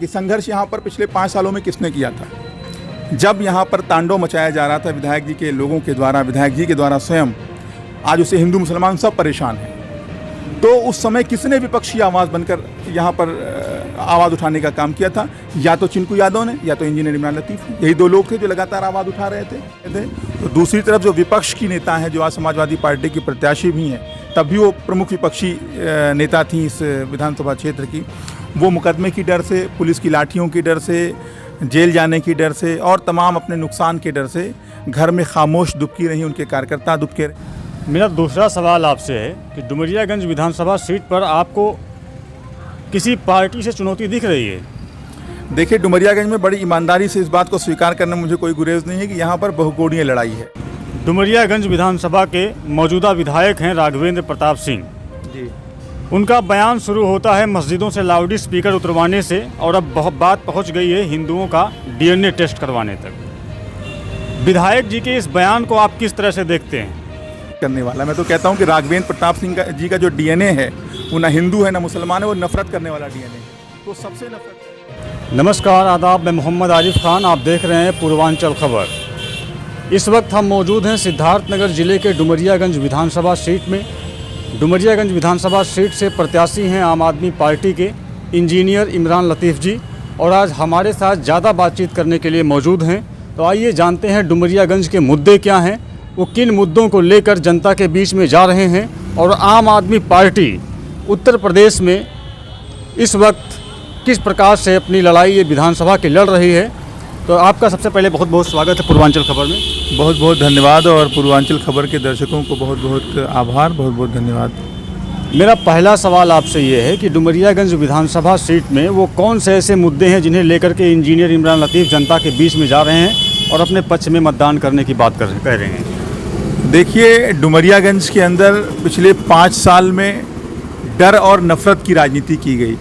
कि संघर्ष यहाँ पर पिछले 5 सालों में किसने किया था। जब यहाँ पर तांडव मचाया जा रहा था विधायक जी के लोगों के द्वारा, विधायक जी के द्वारा स्वयं, आज उसे हिंदू मुसलमान सब परेशान हैं। तो उस समय किसने विपक्षी आवाज़ बनकर यहाँ पर आवाज़ उठाने का काम किया था? या तो चिंकू यादव ने, या तो इंजीनियर इमरान लतीफ़। यही दो लोग थे जो लगातार आवाज़ उठा रहे थे। तो दूसरी तरफ जो विपक्ष की नेता हैं, जो आज समाजवादी पार्टी की प्रत्याशी भी हैं, तब भी वो प्रमुख विपक्षी नेता थी इस विधानसभा क्षेत्र की, वो मुकदमे की डर से, पुलिस की लाठियों की डर से, जेल जाने की डर से और तमाम अपने नुकसान के डर से घर में खामोश दुबकी रही, उनके कार्यकर्ता दुबके रहे। मेरा दूसरा सवाल आपसे है कि डुमरियागंज विधानसभा सीट पर आपको किसी पार्टी से चुनौती दिख रही है? देखिए, डुमरियागंज में बड़ी ईमानदारी से इस बात को स्वीकार करने में मुझे कोई गुरेज नहीं है कि यहाँ पर बहुकोणीय लड़ाई है। डुमरियागंज विधानसभा के मौजूदा विधायक हैं राघवेंद्र प्रताप सिंह जी। उनका बयान शुरू होता है मस्जिदों से लाउड स्पीकर उतरवाने से, और अब बहुत बात पहुँच गई है हिंदुओं का DNA टेस्ट करवाने तक। विधायक जी के इस बयान को आप किस तरह से देखते हैं? करने वाला, मैं तो कहता हूँ कि राघवेंद्र प्रताप सिंह जी का जो DNA है वो ना हिंदू है ना मुसलमान है, वो नफरत करने वाला DNA है। तो सबसे नफरत। नमस्कार, आदाब, मैं मोहम्मद आरिफ खान, आप देख रहे हैं पूर्वांचल खबर। इस वक्त हम मौजूद हैं सिद्धार्थनगर जिले के डुमरियागंज विधानसभा सीट में। डुमरियागंज विधानसभा सीट से प्रत्याशी हैं आम आदमी पार्टी के इंजीनियर इमरान लतीफ़ जी, और आज हमारे साथ ज़्यादा बातचीत करने के लिए मौजूद हैं। तो आइए जानते हैं डुमरियागंज के मुद्दे क्या हैं, वो किन मुद्दों को लेकर जनता के बीच में जा रहे हैं, और आम आदमी पार्टी उत्तर प्रदेश में इस वक्त किस प्रकार से अपनी लड़ाई ये विधानसभा की लड़ रही है। तो आपका सबसे पहले बहुत बहुत स्वागत है पूर्वांचल खबर में। बहुत बहुत धन्यवाद, और पूर्वांचल खबर के दर्शकों को बहुत बहुत आभार, बहुत बहुत धन्यवाद। मेरा पहला सवाल आपसे ये है कि डुमरियागंज विधानसभा सीट में वो कौन से ऐसे मुद्दे हैं जिन्हें लेकर के इंजीनियर इमरान लतीफ़ जनता के बीच में जा रहे हैं और अपने पक्ष में मतदान करने की बात कह रहे हैं? देखिए, डुमरियागंज के अंदर पिछले 5 साल में डर और नफ़रत की राजनीति की गई।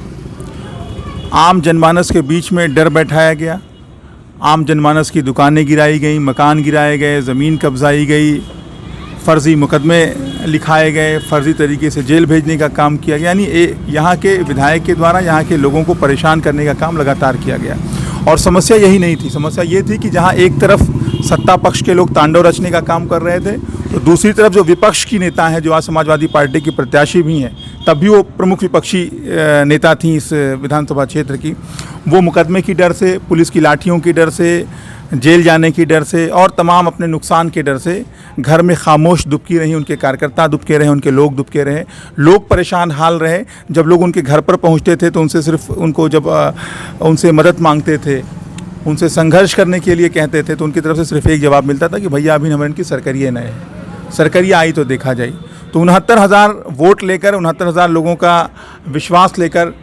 आम जनमानस के बीच में डर बैठाया गया, आम जनमानस की दुकानें गिराई गई, मकान गिराए गए, ज़मीन कब्जाई गई, फ़र्ज़ी मुकदमे लिखाए गए, फ़र्ज़ी तरीके से जेल भेजने का काम किया गया। यानी यहाँ के विधायक के द्वारा यहाँ के लोगों को परेशान करने का काम लगातार किया गया। और समस्या यही नहीं थी, समस्या ये थी कि जहाँ एक तरफ सत्ता पक्ष के लोग तांडव रचने का काम कर रहे थे, तो दूसरी तरफ जो विपक्ष की नेता हैं, जो आज समाजवादी पार्टी की प्रत्याशी भी हैं, तब भी वो प्रमुख विपक्षी नेता थी इस विधानसभा क्षेत्र की, वो मुकदमे की डर से, पुलिस की लाठियों की डर से, जेल जाने की डर से और तमाम अपने नुकसान के डर से घर में खामोश दुबकी रही, उनके कार्यकर्ता दुबके रहे, उनके लोग दुबके रहे, लोग परेशान हाल रहे। जब लोग उनके घर पर पहुंचते थे तो उनसे सिर्फ उनसे मदद मांगते थे, उनसे संघर्ष करने के लिए कहते थे, तो उनकी तरफ से सिर्फ एक जवाब मिलता था कि भैया अभी हमारे इनकी सरकरिया नए है, सरकरिया आई तो देखा जाए। तो 69,000 वोट लेकर, 69,000 लोगों का विश्वास लेकर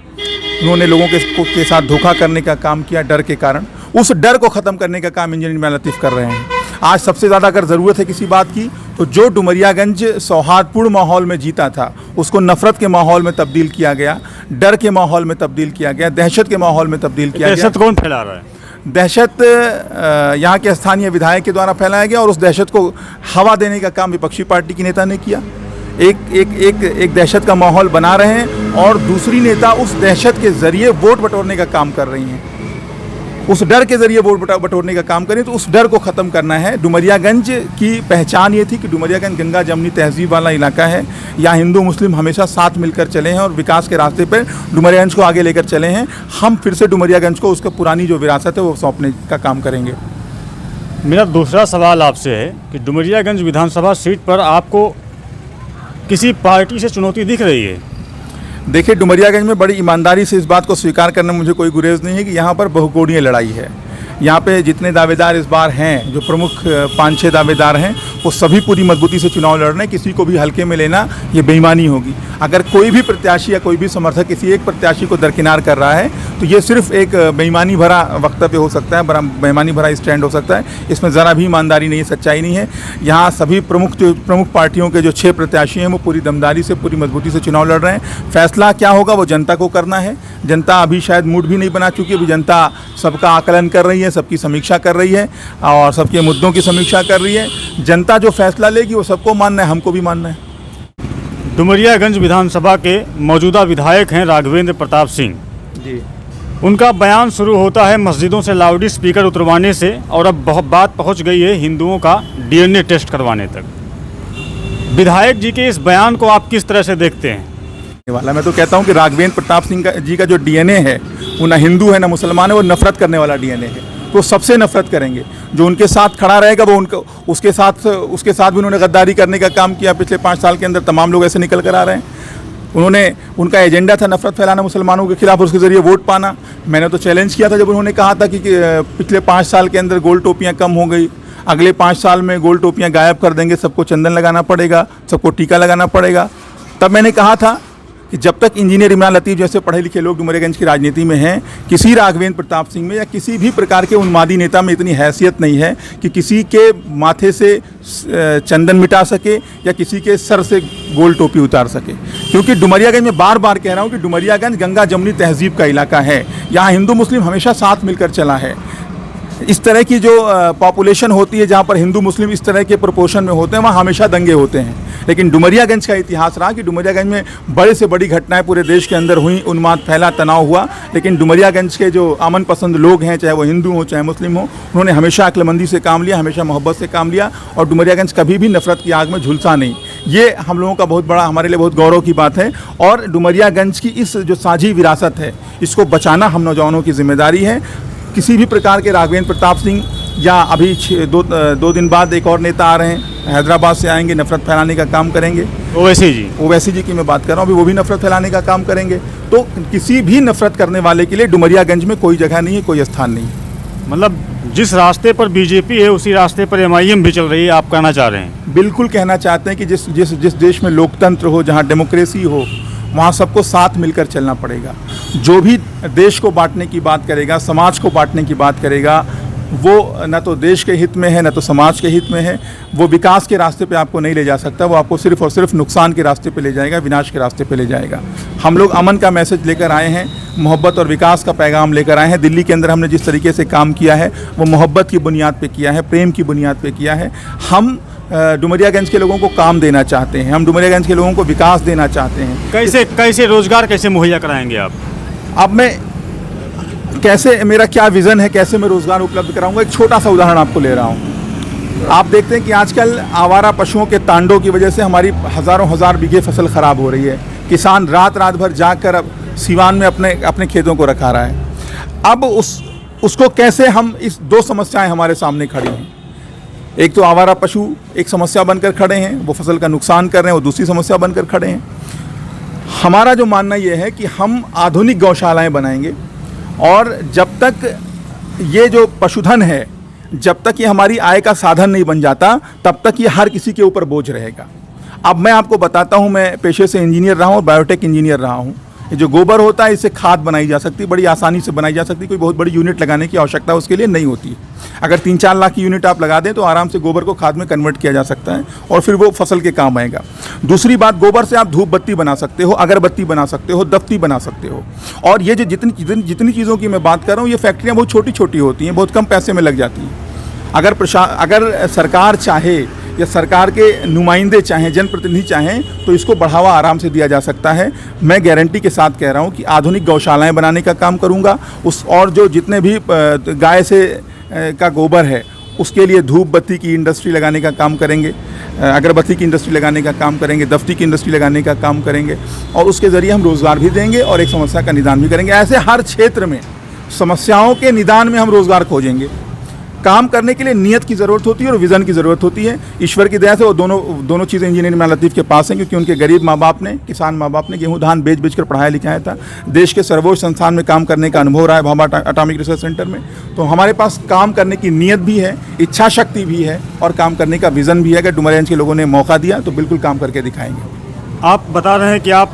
उन्होंने लोगों के साथ धोखा करने का काम किया डर के कारण। उस डर को ख़त्म करने का काम इंजीनियर इमरान लतीफ़ कर रहे हैं। आज सबसे ज़्यादा अगर ज़रूरत है किसी बात की, तो जो डुमरियागंज सौहार्दपूर्ण माहौल में जीता था उसको नफ़रत के माहौल में तब्दील किया गया, डर के माहौल में तब्दील किया गया, दहशत के माहौल में तब्दील किया गया। दहशत कौन फैला रहा है? दहशत यहाँ के स्थानीय विधायक के द्वारा फैलाया गया, और उस दहशत को हवा देने का काम विपक्षी पार्टी की नेता ने किया। एक दहशत का माहौल बना रहे हैं, और दूसरी नेता उस दहशत के ज़रिए वोट बटोरने का काम कर रही हैं, उस डर के ज़रिए वोट बटोरने का काम करें। तो उस डर को ख़त्म करना है। डुमरियागंज की पहचान ये थी कि डुमरियागंज गंगा जमनी तहजीब वाला इलाका है, यहाँ हिंदू मुस्लिम हमेशा साथ मिलकर चले हैं और विकास के रास्ते पर डुमरियागंज को आगे लेकर चले हैं। हम फिर से डुमरियागंज को उसका पुरानी जो विरासत है वो सौंपने का काम करेंगे। मेरा दूसरा सवाल आपसे है कि डुमरियागंज विधानसभा सीट पर आपको किसी पार्टी से चुनौती दिख रही है? देखिए, डुमरियागंज में बड़ी ईमानदारी से इस बात को स्वीकार करने में मुझे कोई गुरेज नहीं है कि यहाँ पर बहुकोणीय लड़ाई है। यहाँ पे जितने दावेदार इस बार हैं, जो प्रमुख 5-6 दावेदार हैं, वो सभी पूरी मजबूती से चुनाव लड़ रहे हैं। किसी को भी हल्के में लेना ये बेईमानी होगी। अगर कोई भी प्रत्याशी या कोई भी समर्थक किसी एक प्रत्याशी को दरकिनार कर रहा है तो ये सिर्फ एक बेईमानी भरा वक्तव्य हो सकता है, बड़ा बेईमानी भरा स्टैंड हो सकता है। इसमें ज़रा भी ईमानदारी नहीं है, सच्चाई नहीं है। यहाँ सभी प्रमुख पार्टियों के जो 6 प्रत्याशी हैं वो पूरी दमदारी से, पूरी मजबूती से चुनाव लड़ रहे हैं। फैसला क्या होगा वो जनता को करना है। जनता अभी शायद मूड भी नहीं बना चुकी, अभी जनता सबका आकलन कर रही है, सबकी समीक्षा कर रही है और सबके मुद्दों की समीक्षा कर रही है। जनता जो फैसला लेगी वो सबको मानना है, हमको भी मानना है। डुमरियागंज विधानसभा के मौजूदा विधायक हैं राघवेंद्र प्रताप सिंह जी। उनका बयान शुरू होता है मस्जिदों से लाउड स्पीकर उतरवाने से, और अब बहुत बात पहुंच गई है हिंदुओं का डीएनए टेस्ट करवाने तक। विधायक जी के इस बयान को आप किस तरह से देखते हैं? वाला मैं तो कहता हूं कि राघवेंद्र प्रताप सिंह जी का जो डीएनए है वो ना हिंदू है ना मुसलमान है, वो नफरत करने वाला डीएनए है। तो सबसे नफरत करेंगे। जो उनके साथ खड़ा रहेगा वो उनको उसके साथ भी उन्होंने गद्दारी करने का काम किया। पिछले 5 साल के अंदर तमाम लोग ऐसे निकल कर आ रहे हैं। उनका एजेंडा था नफरत फैलाना मुसलमानों के खिलाफ, उसके ज़रिए वोट पाना। मैंने तो चैलेंज किया था जब उन्होंने कहा था कि पिछले 5 साल के अंदर गोल टोपियाँ कम हो गई, अगले 5 साल में गोल टोपियाँ गायब कर देंगे, सबको चंदन लगाना पड़ेगा, सबको टीका लगाना पड़ेगा। तब मैंने कहा था कि जब तक इंजीनियर इमरान लतीफ़ जैसे पढ़े लिखे लोग डुमरियागंज की राजनीति में हैं, किसी राघवेंद्र प्रताप सिंह में या किसी भी प्रकार के उन्मादी नेता में इतनी हैसियत नहीं है कि किसी के माथे से चंदन मिटा सके या किसी के सर से गोल टोपी उतार सके। क्योंकि डुमरियागंज में बार बार कह रहा हूँ कि डुमरियागंज गंगा जमुनी तहजीब का इलाका है। यहाँ हिंदू मुस्लिम हमेशा साथ मिलकर चला है। इस तरह की जो पॉपुलेशन होती है जहाँ पर हिंदू मुस्लिम इस तरह के प्रोपोर्शन में होते हैं, वहाँ हमेशा दंगे होते हैं। लेकिन डुमरियागंज का इतिहास रहा कि डुमरियागंज में बड़े से बड़ी घटनाएं पूरे देश के अंदर हुई, उन्माद फैला, तनाव हुआ, लेकिन डुमरियागंज के जो अमन पसंद लोग हैं, चाहे वो हिंदू हो चाहे मुस्लिम हो, उन्होंने हमेशा अक्लमंदी से काम लिया, हमेशा मोहब्बत से काम लिया और डुमरियागंज कभी भी नफरत की आग में झुलसा नहीं। ये हम लोगों का बहुत बड़ा, हमारे लिए बहुत गौरव की बात है। और डुमरियागंज की इस जो साझी विरासत है, इसको बचाना हम नौजवानों की जिम्मेदारी है। किसी भी प्रकार के राघवेंद्र प्रताप सिंह या अभी 2 दिन बाद एक और नेता आ रहे हैं, हैदराबाद से आएंगे, नफरत फैलाने का काम करेंगे। ओवैसी जी की मैं बात कर रहा हूँ, अभी वो भी नफरत फैलाने का काम करेंगे। तो किसी भी नफरत करने वाले के लिए डुमरियागंज में कोई जगह नहीं है, कोई स्थान नहीं है। मतलब जिस रास्ते पर बीजेपी है उसी रास्ते पर एमआईएम भी चल रही है, आप कहना चाह रहे हैं? बिल्कुल कहना चाहते हैं कि जिस देश में लोकतंत्र हो, जहाँ डेमोक्रेसी हो, वहाँ सबको साथ मिलकर चलना पड़ेगा। जो भी देश को बांटने की बात करेगा, समाज को बांटने की बात करेगा, वो न तो देश के हित में है न तो समाज के हित में है। वो विकास के रास्ते पे आपको नहीं ले जा सकता, वो आपको सिर्फ और सिर्फ नुकसान के रास्ते पे ले जाएगा, विनाश के रास्ते पे ले जाएगा। हम लोग अमन का मैसेज लेकर आए हैं, मोहब्बत और विकास का पैगाम लेकर आए हैं। दिल्ली के अंदर हमने जिस तरीके से काम किया है वो मोहब्बत की बुनियाद पे किया है, प्रेम की बुनियाद पे किया है। हम डुमरियागंज के लोगों को काम देना चाहते हैं, हम डुमरियागंज के लोगों को विकास देना चाहते हैं। कैसे रोजगार कैसे मुहैया कराएंगे आप? अब मैं कैसे, मेरा क्या विज़न है, कैसे मैं रोज़गार उपलब्ध कराऊंगा, एक छोटा सा उदाहरण आपको ले रहा हूं। आप देखते हैं कि आजकल आवारा पशुओं के तांडों की वजह से हमारी हज़ारों हज़ार बीघे फसल ख़राब हो रही है। किसान रात भर जाकर अब सीवान में अपने खेतों को रखा रहा है। अब उसको कैसे हम, इस 2 समस्याएं हमारे सामने खड़ी हैं। एक तो आवारा पशु एक समस्या बनकर खड़े हैं, वो फसल का नुकसान कर रहे हैं, वो दूसरी समस्या बनकर खड़े हैं। हमारा जो मानना ये है कि हम आधुनिक गौशालाएं बनाएंगे और जब तक ये जो पशुधन है, जब तक ये हमारी आय का साधन नहीं बन जाता, तब तक ये हर किसी के ऊपर बोझ रहेगा। अब मैं आपको बताता हूँ, मैं पेशे से इंजीनियर रहा हूँ, बायोटेक इंजीनियर रहा हूँ। ये जो गोबर होता है, इससे खाद बनाई जा सकती है, बड़ी आसानी से बनाई जा सकती है। कोई बहुत बड़ी यूनिट लगाने की आवश्यकता उसके लिए नहीं होती। अगर 3-4 लाख की यूनिट आप लगा दें तो आराम से गोबर को खाद में कन्वर्ट किया जा सकता है और फिर वो फसल के काम आएगा। दूसरी बात, गोबर से आप धूप बत्ती बना सकते हो, अगरबत्ती बना सकते हो, दफ्ती बना सकते हो। और ये जो जितनी चीज़ों की मैं बात कर रहा हूँ, ये फैक्ट्रियाँ बहुत छोटी छोटी होती हैं, बहुत कम पैसे में लग जाती हैं। अगर सरकार चाहे या सरकार के नुमाइंदे चाहें, जनप्रतिनिधि चाहें, तो इसको बढ़ावा आराम से दिया जा सकता है। मैं गारंटी के साथ कह रहा हूँ कि आधुनिक गौशालाएं बनाने का काम करूँगा और जो जितने भी गाय से का गोबर है उसके लिए धूप बत्ती की इंडस्ट्री लगाने का काम करेंगे, अगरबत्ती की इंडस्ट्री लगाने का काम करेंगे, दफ्ती की इंडस्ट्री लगाने का काम करेंगे और उसके ज़रिए हम रोज़गार भी देंगे और एक समस्या का निदान भी करेंगे। ऐसे हर क्षेत्र में समस्याओं के निदान में हम रोज़गार खोजेंगे। काम करने के लिए नियत की ज़रूरत होती है और विज़न की ज़रूरत होती है। ईश्वर की दया से वो दोनों चीज़ें इंजीनियर इमरान लतीफ़ के पास हैं, क्योंकि उनके गरीब माँ बाप ने, किसान माँ बाप ने गेहूँ धान बेच कर पढ़ाया लिखाया था। देश के सर्वोच्च संस्थान में काम करने का अनुभव रहा है, भाभा एटॉमिक रिसर्च सेंटर में। तो हमारे पास काम करने की नियत भी है, इच्छा शक्ति भी है और काम करने का विज़न भी है। अगर डुमरियागंज के लोगों ने मौका दिया तो बिल्कुल काम करके दिखाएंगे। आप बता रहे हैं कि आप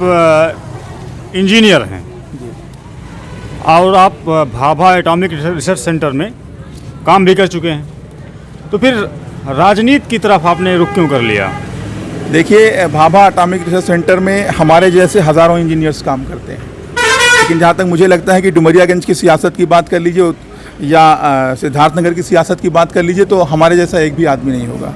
इंजीनियर हैं और आप भाभा एटॉमिक रिसर्च सेंटर में काम भी कर चुके हैं, तो फिर राजनीति की तरफ आपने रुख क्यों कर लिया? देखिए, भाभा एटॉमिक रिसर्च सेंटर में हमारे जैसे हज़ारों इंजीनियर्स काम करते हैं, लेकिन जहाँ तक मुझे लगता है कि डुमरियागंज की सियासत की बात कर लीजिए या सिद्धार्थनगर की सियासत की बात कर लीजिए, तो हमारे जैसा एक भी आदमी नहीं होगा।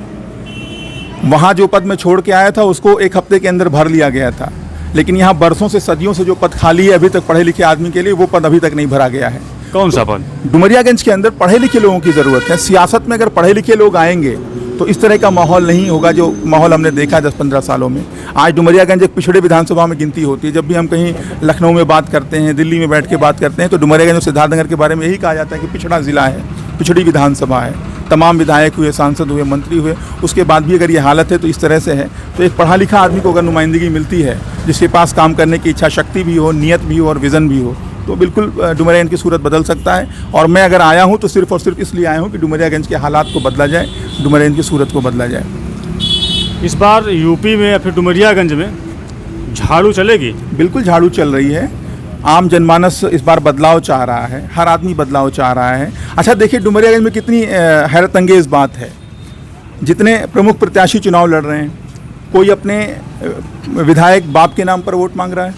वहाँ जो पद में छोड़ के आया था उसको 1 हफ्ते के अंदर भर लिया गया था। लेकिन यहाँ बरसों से सदियों से जो पद खाली है अभी तक पढ़े लिखे आदमी के लिए, वो पद अभी तक नहीं भरा गया है। कौन सा पद? डुमरियागंज के अंदर पढ़े लिखे लोगों की ज़रूरत है। सियासत में अगर पढ़े लिखे लोग आएंगे तो इस तरह का माहौल नहीं होगा जो माहौल हमने देखा 10-15 सालों में। आज डुमरियागंज एक पिछड़े विधानसभा में गिनती होती है। जब भी हम कहीं लखनऊ में बात करते हैं, दिल्ली में बैठ के बात करते हैं, तो डुमरियागंज और सिद्धार्थनगर के बारे में यही कहा जाता है कि पिछड़ा ज़िला है, पिछड़ी विधानसभा है। तमाम विधायक हुए, सांसद हुए, मंत्री हुए, उसके बाद भी अगर ये हालत है तो इस तरह से है। तो एक पढ़ा लिखा आदमी को अगर नुमाइंदगी मिलती है, जिसके पास काम करने की इच्छा शक्ति भी हो, नियत भी हो और विज़न भी हो, तो बिल्कुल डुमरियागंज की सूरत बदल सकता है। और मैं अगर आया हूँ तो सिर्फ़ और सिर्फ इसलिए आया हूँ कि डुमरियागंज के हालात को बदला जाए, डुमरियागंज की सूरत को बदला जाए। इस बार यूपी में या फिर डुमरियागंज में झाड़ू चलेगी? बिल्कुल झाड़ू चल रही है। आम जनमानस इस बार बदलाव चाह रहा है, हर आदमी बदलाव चाह रहा है। अच्छा देखिए, डुमरियागंज में कितनी हैरत अंगेज बात है। जितने प्रमुख प्रत्याशी चुनाव लड़ रहे हैं, कोई अपने विधायक बाप के नाम पर वोट मांग रहा है,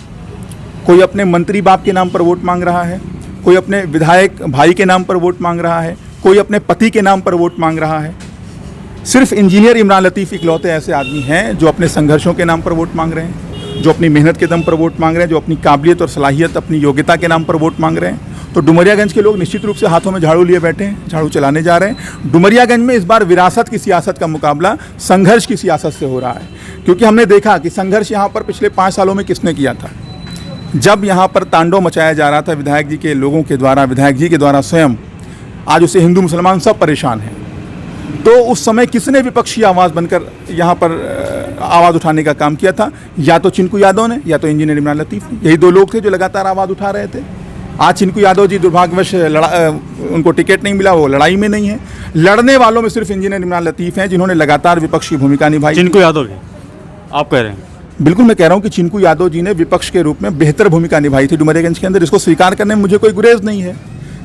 कोई अपने मंत्री बाप के नाम पर वोट मांग रहा है, कोई अपने विधायक भाई के नाम पर वोट मांग रहा है, कोई अपने पति के नाम पर वोट मांग रहा है। सिर्फ इंजीनियर इमरान लतीफ़ इकलौते ऐसे आदमी हैं जो अपने संघर्षों के नाम पर वोट मांग रहे हैं, जो अपनी मेहनत के दम पर वोट मांग रहे हैं, जो अपनी काबिलियत और सलाहियत, अपनी योग्यता के नाम पर वोट मांग रहे हैं। तो डुमरियागंज के लोग निश्चित रूप से हाथों में झाड़ू लिए बैठे हैं, झाड़ू चलाने जा रहे हैं। डुमरियागंज में इस बार विरासत की सियासत का मुकाबला संघर्ष की सियासत से हो रहा है, क्योंकि हमने देखा कि संघर्ष यहाँ पर पिछले 5 सालों में किसने किया था। जब यहाँ पर तांडव मचाया जा रहा था विधायक जी के लोगों के द्वारा, विधायक जी के द्वारा स्वयं, आज उससे हिंदू मुसलमान सब परेशान हैं। तो उस समय किसने विपक्षी आवाज़ बनकर यहाँ पर आवाज़ उठाने का काम किया था? या तो चिंकू यादव ने, या तो इंजीनियर इमरान लतीफ़ ने। यही दो लोग थे जो लगातार आवाज़ उठा रहे थे। आज चिंकू यादव जी दुर्भाग्यवश उनको टिकट नहीं मिला, वो लड़ाई में नहीं है। लड़ने वालों में सिर्फ इंजीनियर इमरान लतीफ़ हैं जिन्होंने लगातार विपक्ष की भूमिका निभाई। चिंकू यादव भी आप कह रहे हैं? बिल्कुल, मैं कह रहा हूँ कि चिंकू यादव जी ने विपक्ष के रूप में बेहतर भूमिका निभाई थी डुमरियागंज के अंदर। इसको स्वीकार करने में मुझे कोई गुरेज नहीं है,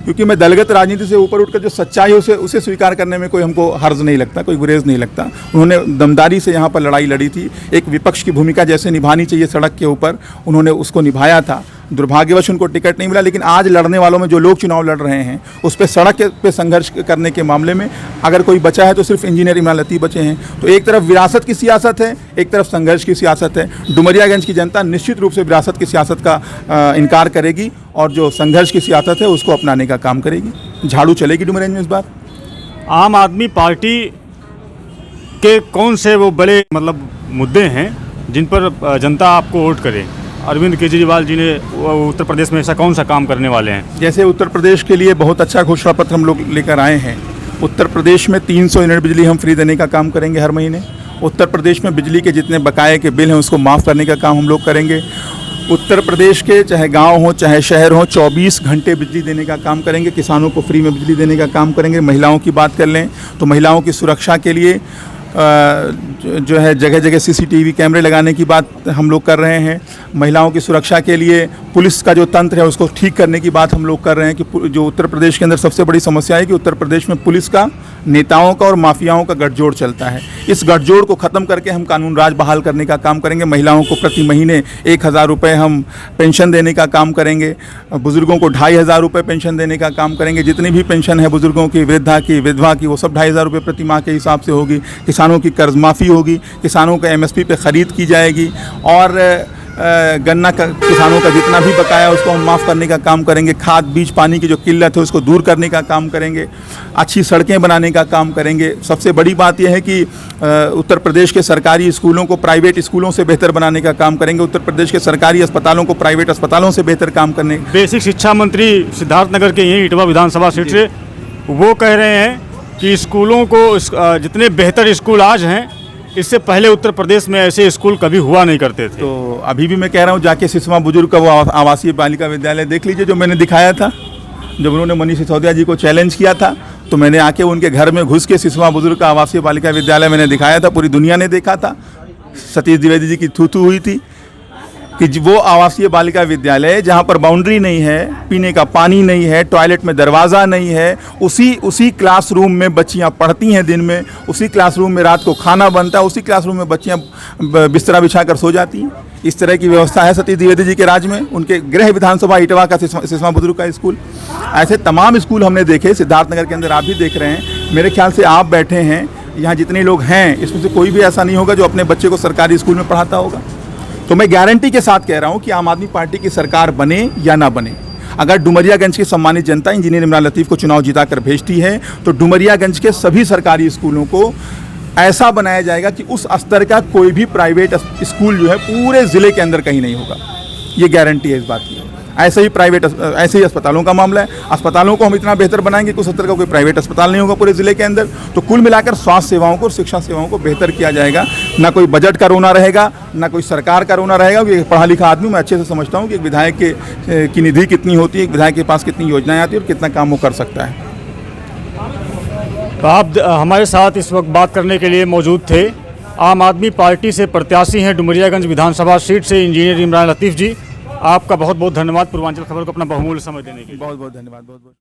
क्योंकि मैं दलगत राजनीति से ऊपर उठकर जो सच्चाई है उसे स्वीकार करने में कोई हमको हर्ज नहीं लगता, कोई गुरेज नहीं लगता। उन्होंने दमदारी से यहाँ पर लड़ाई लड़ी थी। एक विपक्ष की भूमिका जैसे निभानी चाहिए सड़क के ऊपर, उन्होंने उसको निभाया था। दुर्भाग्यवश उनको टिकट नहीं मिला, लेकिन आज लड़ने वालों में जो लोग चुनाव लड़ रहे हैं, उस पर सड़क पे संघर्ष करने के मामले में अगर कोई बचा है तो सिर्फ इंजीनियर इमरान लतीफ़ बचे हैं। तो एक तरफ विरासत की सियासत है, एक तरफ संघर्ष की सियासत है। डुमरियागंज की जनता निश्चित रूप से विरासत की सियासत का इनकार करेगी और जो संघर्ष की सियासत है उसको अपनाने का काम करेगी। झाड़ू चलेगी डुमरियागंज में इस बार। आम आदमी पार्टी के कौन से वो बड़े मुद्दे हैं जिन पर जनता आपको वोट करे? अरविंद केजरीवाल जी ने उत्तर प्रदेश में ऐसा कौन सा काम करने वाले हैं? जैसे उत्तर प्रदेश के लिए बहुत अच्छा घोषणा पत्र हम लोग लेकर आए हैं। उत्तर प्रदेश में 300 यूनिट बिजली हम फ्री देने का काम करेंगे हर महीने। उत्तर प्रदेश में बिजली के जितने बकाये के बिल हैं उसको माफ़ करने का काम हम लोग करेंगे। उत्तर प्रदेश के चाहे गांव हो चाहे शहर हो 24 घंटे बिजली देने का काम करेंगे। किसानों को फ्री में बिजली देने का काम करेंगे। महिलाओं की बात कर लें तो महिलाओं की सुरक्षा के लिए जो है जगह जगह CCTV कैमरे लगाने की बात हम लोग कर रहे हैं। महिलाओं की सुरक्षा के लिए पुलिस का जो तंत्र है उसको ठीक करने की बात हम लोग कर रहे हैं कि जो उत्तर प्रदेश के अंदर सबसे बड़ी समस्या है कि उत्तर प्रदेश में पुलिस का, नेताओं का और माफियाओं का गठजोड़ चलता है। इस गठजोड़ को ख़त्म करके हम कानून राज बहाल करने का काम करेंगे। महिलाओं को प्रति महीने 1000 रुपये हम पेंशन देने का काम करेंगे। बुज़ुर्गों को 2500 रुपये पेंशन देने का काम करेंगे। जितनी भी पेंशन है बुज़ुर्गों की, वृद्धा की, विधवा की, वो सब 2500 रुपये प्रति माह के हिसाब से होगी। किसानों की कर्ज माफ़ी होगी। किसानों का MSP पे ख़रीद की जाएगी और गन्ना का किसानों का जितना भी बकाया उसको हम माफ़ करने का काम करेंगे। खाद बीज पानी की जो किल्लत है उसको दूर करने का काम करेंगे। अच्छी सड़कें बनाने का काम करेंगे। सबसे बड़ी बात यह है कि उत्तर प्रदेश के सरकारी स्कूलों को प्राइवेट स्कूलों से बेहतर बनाने का काम करेंगे। उत्तर प्रदेश के सरकारी अस्पतालों को प्राइवेट अस्पतालों से बेहतर काम करने। बेसिक शिक्षा मंत्री सिद्धार्थनगर के यही इटवा विधानसभा सीट से वो कह रहे हैं कि स्कूलों को जितने बेहतर स्कूल आज हैं, इससे पहले उत्तर प्रदेश में ऐसे स्कूल कभी हुआ नहीं करते थे। तो अभी भी मैं कह रहा हूँ, जाके सिसवा बुजुर्ग का वो आवासीय बालिका विद्यालय देख लीजिए जो मैंने दिखाया था। जब उन्होंने मनीष सिसोदिया जी को चैलेंज किया था तो मैंने आके उनके घर में घुस के सिसवा बुजुर्ग का आवासीय बालिका विद्यालय मैंने दिखाया था। पूरी दुनिया ने देखा था। सतीश द्विवेदी जी की थू हुई थी कि वो आवासीय बालिका विद्यालय जहाँ पर बाउंड्री नहीं है, पीने का पानी नहीं है, टॉयलेट में दरवाज़ा नहीं है, उसी क्लासरूम में बच्चियाँ पढ़ती हैं दिन में, उसी क्लासरूम में रात को खाना बनता है, उसी क्लासरूम में बच्चियाँ बिस्तरा बिछाकर सो जाती हैं। इस तरह की व्यवस्था है सतीश द्विवेदी जी के राज में। उनके गृह विधानसभा इटवा का सिसवा बुजुर्ग का स्कूल, ऐसे तमाम स्कूल हमने देखे। सिद्धार्थनगर के अंदर आप भी देख रहे हैं। मेरे ख्याल से आप बैठे हैं, यहाँ जितने लोग हैं इसमें से कोई भी ऐसा नहीं होगा जो अपने बच्चे को सरकारी स्कूल में पढ़ाता होगा। तो मैं गारंटी के साथ कह रहा हूं कि आम आदमी पार्टी की सरकार बने या ना बने, अगर डुमरियागंज की सम्मानित जनता इंजीनियर इमरान लतीफ़ को चुनाव जिताकर भेजती है तो डुमरियागंज के सभी सरकारी स्कूलों को ऐसा बनाया जाएगा कि उस स्तर का कोई भी प्राइवेट स्कूल जो है पूरे ज़िले के अंदर कहीं नहीं होगा। ये गारंटी है इस बात की। ऐसे ही अस्पतालों का मामला है, अस्पतालों को हम इतना बेहतर बनाएंगे कि उस स्तर का कोई प्राइवेट अस्पताल नहीं होगा पूरे ज़िले के अंदर। तो कुल मिलाकर स्वास्थ्य सेवाओं को और शिक्षा सेवाओं को बेहतर किया जाएगा। ना कोई बजट का रोना रहेगा, ना कोई सरकार का रोना रहेगा। क्योंकि पढ़ा लिखा आदमी मैं अच्छे से समझता हूँ कि एक विधायक की निधि कितनी होती है, एक विधायक के पास कितनी योजनाएं आती है और कितना काम वो कर सकता है। तो आप हमारे साथ इस वक्त बात करने के लिए मौजूद थे आम आदमी पार्टी से प्रत्याशी हैं डुमरियागंज विधानसभा सीट से इंजीनियर इमरान लतीफ़ जी। आपका बहुत बहुत धन्यवाद पूर्वांचल खबर को अपना बहुमूल्य समय देने के लिए। बहुत बहुत धन्यवाद। बहुत बहुत